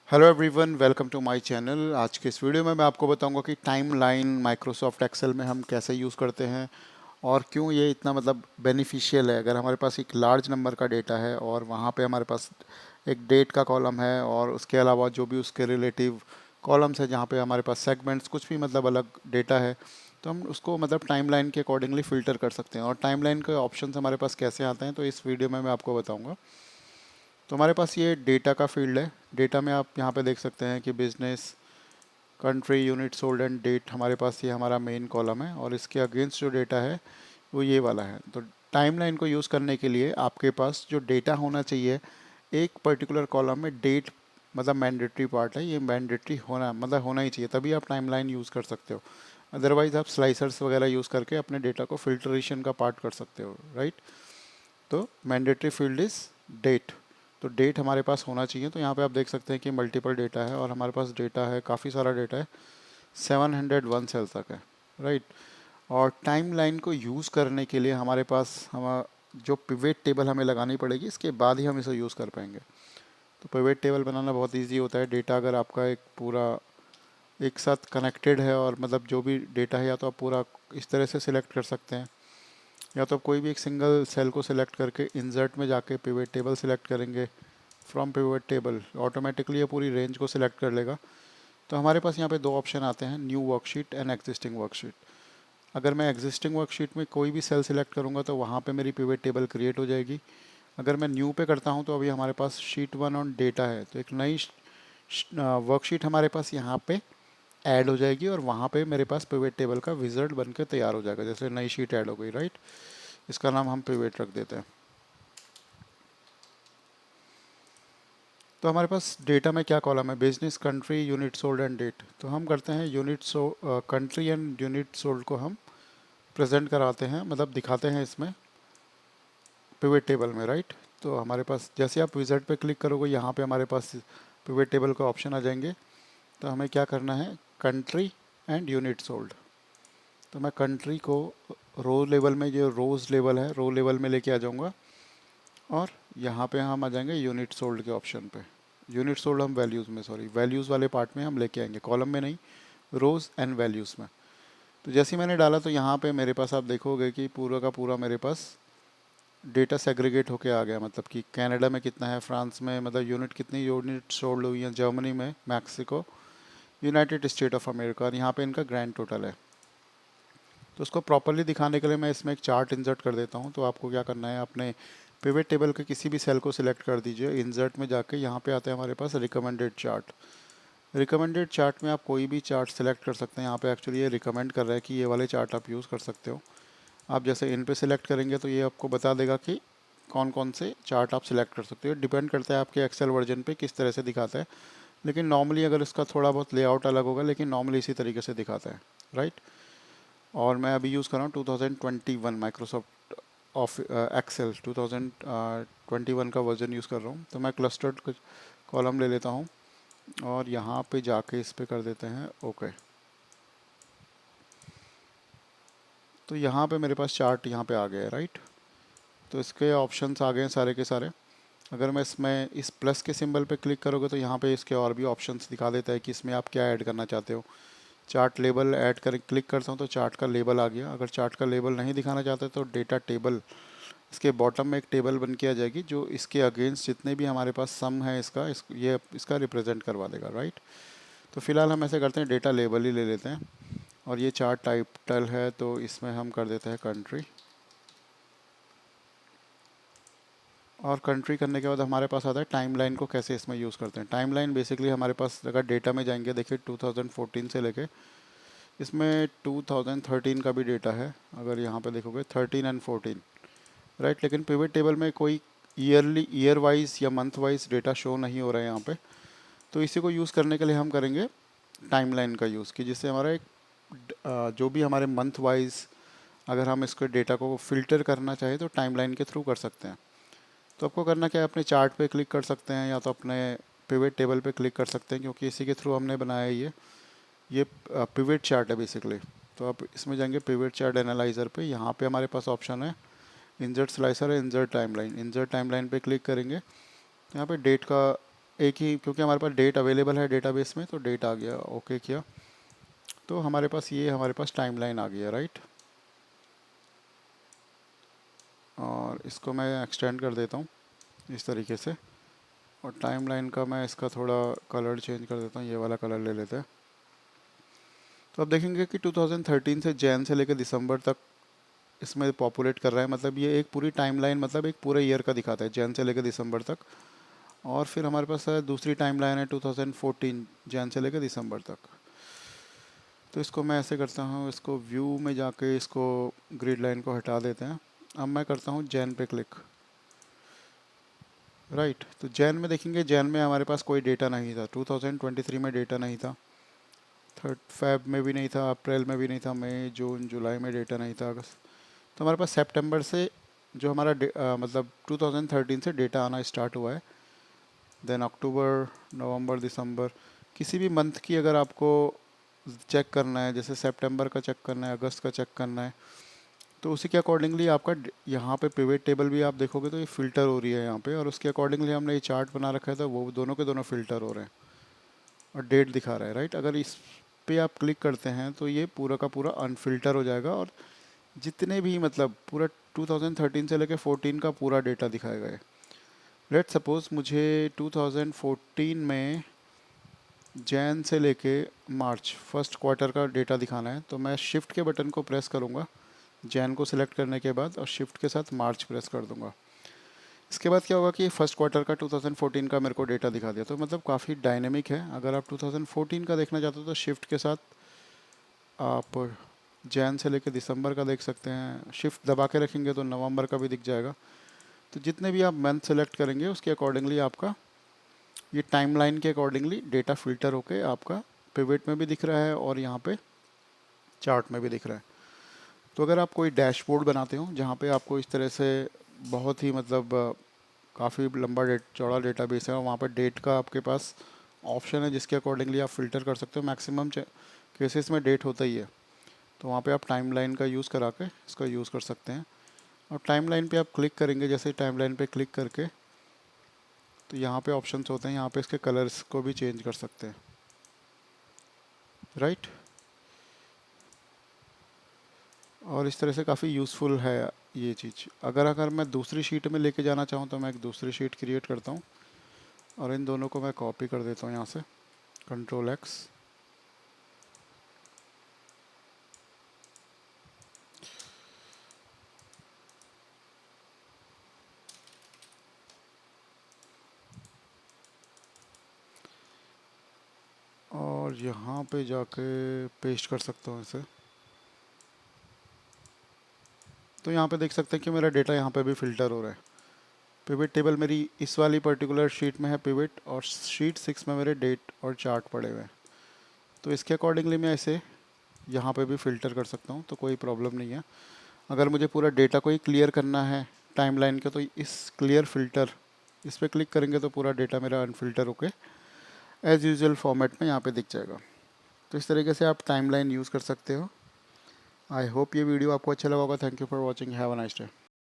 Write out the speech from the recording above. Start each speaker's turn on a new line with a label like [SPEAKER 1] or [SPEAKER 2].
[SPEAKER 1] Hello everyone, welcome to my channel. आज के इस वीडियो में मैं आपको बताऊंगा कि टाइमलाइन माइक्रोसॉफ्ट एक्सेल में हम कैसे यूज़ करते हैं और क्यों ये इतना बेनिफिशियल है। अगर हमारे पास एक लार्ज नंबर का डेटा है और वहाँ पे हमारे पास एक डेट का कॉलम है और उसके अलावा जो भी उसके रिलेटिव कॉलम्स है जहाँ पे हमारे पास सेगमेंट्स कुछ भी अलग डेटा है, तो हम उसको टाइमलाइन के अकॉर्डिंगली फ़िल्टर कर सकते हैं। और टाइमलाइन के ऑप्शंस हमारे पास कैसे आते हैं तो इस वीडियो में मैं आपको बताऊँगा। तो हमारे पास ये डेटा का फील्ड है। डेटा में आप यहाँ पे देख सकते हैं कि business, country, unit sold and date, हमारे पास ये हमारा मेन कॉलम है और इसके अगेंस्ट जो डेटा है वो ये वाला है। तो टाइमलाइन को यूज़ करने के लिए आपके पास जो डेटा होना चाहिए एक पर्टिकुलर कॉलम में, डेट मैंडेटरी पार्ट है। ये मैंडेटरी होना ही चाहिए, तभी आप टाइमलाइन यूज़ कर सकते हो। अदरवाइज़ आप स्लाइसर्स वगैरह यूज़ करके अपने डेटा को फिल्ट्रेशन का पार्ट कर सकते हो, राइट। तो मैंडेटरी फील्ड इज़ डेट। तो डेट हमारे पास होना चाहिए। तो यहाँ पे आप देख सकते हैं कि मल्टीपल डेटा है और हमारे पास डेटा है, काफ़ी सारा डेटा है, 701 सेल तक है, राइट। और टाइमलाइन को यूज़ करने के लिए हमारे पास हम जो पिवेट टेबल हमें लगानी पड़ेगी, इसके बाद ही हम इसे यूज़ कर पाएंगे। तो पिवेट टेबल बनाना बहुत इजी होता है। डेटा अगर आपका एक पूरा एक साथ कनेक्टेड है और जो भी डेटा है, या तो आप पूरा इस तरह से सिलेक्ट कर सकते हैं, या तो आप कोई भी एक सिंगल सेल को सिलेक्ट करके इंसर्ट में जाके पिवट टेबल सिलेक्ट करेंगे। फ्रॉम पिवट टेबल ऑटोमेटिकली ये पूरी रेंज को सिलेक्ट कर लेगा। तो हमारे पास यहाँ पे दो ऑप्शन आते हैं, new worksheet and existing worksheet. अगर मैं एग्जिस्टिंग वर्कशीट में कोई भी सेल सिलेक्ट करूँगा तो वहाँ पे मेरी पिवट टेबल क्रिएट हो जाएगी। अगर मैं न्यू पे करता हूँ तो अभी हमारे पास शीट 1 ऑन डेटा है, तो एक नई वर्कशीट हमारे पास यहाँ पे ऐड हो जाएगी और वहाँ पे मेरे पास पिवट टेबल का विजर्ड बन के तैयार हो जाएगा। जैसे नई शीट ऐड हो गई, राइट। इसका नाम हम पिवट रख देते हैं। तो हमारे पास डेटा में क्या कॉलम है, business, country, unit sold and date. तो हम करते हैं कंट्री एंड यूनिट सोल्ड को हम प्रेजेंट कराते हैं, दिखाते हैं इसमें पिवट टेबल में, राइट। तो हमारे पास जैसे आप विजिट पे क्लिक करोगे, यहाँ पे हमारे पास पिवट टेबल का ऑप्शन आ जाएंगे। तो हमें क्या करना है, कंट्री एंड यूनिट सोल्ड। तो मैं कंट्री को रो लेवल में, जो रोज लेवल है, रो लेवल में लेके आ जाऊँगा और यहाँ पे हम आ जाएंगे यूनिट सोल्ड के ऑप्शन पे। यूनिट सोल्ड हम वैल्यूज़ में, सॉरी, वैल्यूज़ वाले पार्ट में हम लेके आएंगे, कॉलम में नहीं, रोज़ एंड वैल्यूज़ में। तो जैसे ही मैंने डाला तो यहाँ पे मेरे पास आप देखोगे कि पूरा का पूरा मेरे पास डेटा सेग्रीगेट होके आ गया। कि कनाडा में कितना है, फ्रांस में यूनिट कितनी यूनिट सोल्ड हुई है, जर्मनी में, Mexico, United state of America, और यहाँ पे इनका ग्रैंड टोटल है। तो उसको प्रॉपरली दिखाने के लिए मैं इसमें एक चार्ट इंसर्ट कर देता हूँ। तो आपको क्या करना है, अपने पिवट टेबल के किसी भी सेल को सिलेक्ट कर दीजिए, इंसर्ट में जाके यहाँ पे आते हैं हमारे पास रिकमेंडेड चार्ट। रिकमेंडेड चार्ट में आप कोई भी चार्ट सेलेक्ट कर सकते हैं। यहाँ पे एक्चुअली ये रिकमेंड कर रहा है कि ये वाले चार्ट आप यूज़ कर सकते हो। आप जैसे इन पे सिलेक्ट करेंगे तो ये आपको बता देगा कि कौन कौन से चार्ट आप सिलेक्ट कर सकते हो। डिपेंड करता है आपके एक्सेल वर्जन पे किस तरह से दिखाता है, लेकिन नॉर्मली अगर इसका थोड़ा बहुत लेआउट अलग होगा, लेकिन नॉर्मली इसी तरीके से दिखाता है, राइट। और मैं अभी यूज़ कर रहा हूँ 2021 माइक्रोसॉफ्ट ऑफ एक्सेल 2021 का वर्जन यूज़ कर रहा हूँ। तो मैं क्लस्टर्ड कॉलम ले लेता हूँ और यहाँ पे जाके इस पे कर देते हैं ओके। तो यहाँ पे मेरे पास चार्ट यहाँ पे आ गया है, राइट। तो इसके ऑप्शंस आ गए हैं सारे के सारे। अगर मैं इसमें इस प्लस के सिंबल पे क्लिक करोगे तो यहाँ पे इसके और भी ऑप्शंस दिखा देता है कि इसमें आप क्या ऐड करना चाहते हो। चार्ट लेबल ऐड कर क्लिक करता हूँ तो चार्ट का लेबल आ गया। अगर चार्ट का लेबल नहीं दिखाना चाहते तो डेटा टेबल, इसके बॉटम में एक टेबल बन के आ जाएगी जो इसके अगेंस्ट जितने भी हमारे पास सम है ये इसका रिप्रेजेंट करवा देगा, राइट। तो फिलहाल हम ऐसे करते हैं, डेटा लेबल ही ले लेते हैं। और ये चार्ट टाइटल है तो इसमें हम कर देते हैं कंट्री। और कंट्री करने के बाद हमारे पास आता है टाइमलाइन को कैसे इसमें यूज़ करते हैं। टाइमलाइन बेसिकली हमारे पास अगर डेटा में जाएंगे, देखिए 2014 से लेके इसमें 2013 का भी डेटा है। अगर यहाँ पे देखोगे 13 एंड 14, राइट। लेकिन पिवट टेबल में कोई ईयर वाइज या मंथ वाइज डेटा शो नहीं हो रहा है यहाँ पे। तो इसी को यूज़ करने के लिए हम करेंगे टाइमलाइन का यूज़, कि जिससे हमारा एक जो भी हमारे मंथ वाइज अगर हम इसको डेटा को फिल्टर करना चाहें तो टाइमलाइन के थ्रू कर सकते हैं। तो आपको करना क्या है, अपने चार्ट पे क्लिक कर सकते हैं या तो अपने पिवट टेबल पे क्लिक कर सकते हैं, क्योंकि इसी के थ्रू हमने बनाया है ये पिवट चार्ट है बेसिकली। तो आप इसमें जाएंगे पिवट चार्ट एनालाइज़र पे, यहाँ पे हमारे पास ऑप्शन है इंसर्ट स्लाइसर है, इंसर्ट टाइमलाइन। इंसर्ट टाइमलाइन पे क्लिक करेंगे, यहाँ पे डेट का एक ही, क्योंकि हमारे पास डेट अवेलेबल है डेटाबेस में, तो डेट आ गया, ओके किया, तो हमारे पास ये हमारे पास टाइमलाइन आ गया, राइट। और इसको मैं एक्सटेंड कर देता हूँ इस तरीके से, और टाइमलाइन का मैं इसका थोड़ा कलर चेंज कर देता हूँ, ये वाला कलर ले लेते हैं। तो अब देखेंगे कि 2013 से जैन से लेकर दिसंबर तक इसमें पॉपुलेट कर रहा है, मतलब ये एक पूरी टाइमलाइन, मतलब एक पूरे ईयर का दिखाता है, जैन से लेकर दिसंबर तक। और फिर हमारे पास है दूसरी टाइमलाइन है 2014 जैन से लेकर दिसंबर तक। तो इसको मैं ऐसे करता हूँ, इसको व्यू में जाके इसको ग्रिड लाइन को हटा देते हैं। अब मैं करता हूँ जैन पे क्लिक, राइट। तो जैन में देखेंगे, जैन में हमारे पास कोई डेटा नहीं था, 2023 में डेटा नहीं था, 3 फेब में भी नहीं था, अप्रैल में भी नहीं था, मई जून जुलाई में डेटा नहीं था, अगस्त। तो हमारे पास सितंबर से जो हमारा मतलब 2013 से डेटा आना स्टार्ट हुआ है। देन अक्टूबर, नवंबर, दिसंबर, किसी भी मंथ की अगर आपको चेक करना है, जैसे सितंबर का चेक करना है, अगस्त का चेक करना है, तो उसी के अकॉर्डिंगली आपका यहाँ पे पिवट टेबल भी आप देखोगे तो ये फ़िल्टर हो रही है यहाँ पे, और उसके अकॉर्डिंगली हमने ये चार्ट बना रखा है, तो वो दोनों के दोनों फ़िल्टर हो रहे हैं और डेट दिखा रहा है, राइट। अगर इस पे आप क्लिक करते हैं तो ये पूरा का पूरा अनफिल्टर हो जाएगा, और जितने भी मतलब पूरा 2013 से लेकर 14 का पूरा डेटा दिखाएगा ये। लेट सपोज मुझे 2014 में जैन से लेके मार्च फर्स्ट क्वार्टर का डेटा दिखाना है, तो मैं शिफ्ट के बटन को प्रेस करूँगा जैन को सिलेक्ट करने के बाद, और शिफ्ट के साथ मार्च प्रेस कर दूंगा। इसके बाद क्या होगा कि फर्स्ट क्वार्टर का 2014 का मेरे को डेटा दिखा दिया, तो मतलब काफ़ी डायनेमिक है। अगर आप 2014 का देखना चाहते हो तो शिफ्ट के साथ आप जैन से लेकर दिसंबर का देख सकते हैं, शिफ्ट दबा के रखेंगे तो नवंबर का भी दिख जाएगा। तो जितने भी आप मंथ सेलेक्ट करेंगे उसके अकॉर्डिंगली आपका ये टाइमलाइन के अकॉर्डिंगली डेटा फिल्टर होके आपका पिवट में भी दिख रहा है और यहाँ पे चार्ट में भी दिख रहा है। तो अगर आप कोई डैशबोर्ड बनाते हो जहाँ पे आपको इस तरह से बहुत ही मतलब काफ़ी लंबा चौड़ा डेटाबेस है और वहाँ पर डेट का आपके पास ऑप्शन है जिसके अकॉर्डिंगली आप फ़िल्टर कर सकते हो, मैक्सिमम केसेस में डेट होता ही है, तो वहाँ पे आप टाइमलाइन का यूज़ करा के इसका यूज़ कर सकते हैं। और टाइमलाइन पे आप क्लिक करेंगे, जैसे टाइमलाइन पे क्लिक करके तो यहाँ पे ऑप्शंस होते हैं, यहाँ पे इसके कलर्स को भी चेंज कर सकते हैं, राइट। और इस तरह से काफ़ी यूज़फुल है ये चीज़। अगर मैं दूसरी शीट में लेके जाना चाहूँ तो मैं एक दूसरी शीट क्रिएट करता हूँ और इन दोनों को मैं कॉपी कर देता हूँ यहाँ से, Ctrl+X। और यहाँ पे जाके पेस्ट कर सकता हूँ इसे। तो यहाँ पे देख सकते हैं कि मेरा डेटा यहाँ पे भी फ़िल्टर हो रहा है। पिवट टेबल मेरी इस वाली पर्टिकुलर शीट में है पिवट, और शीट 6 में मेरे डेट और चार्ट पड़े हुए हैं। तो इसके अकॉर्डिंगली मैं इसे यहाँ पे भी फ़िल्टर कर सकता हूँ, तो कोई प्रॉब्लम नहीं है। अगर मुझे पूरा डेटा को ही क्लियर करना है टाइमलाइन के, तो इस क्लियर फ़िल्टर इस पर क्लिक करेंगे तो पूरा डेटा मेरा अनफिल्टर होके एज़ यूजुअल फॉर्मेट में यहाँ पे दिख जाएगा। तो इस तरीके से आप टाइमलाइन यूज़ कर सकते हो। आई होप ये वीडियो आपको अच्छा लगा होगा। Thank you for watching, have a nice day.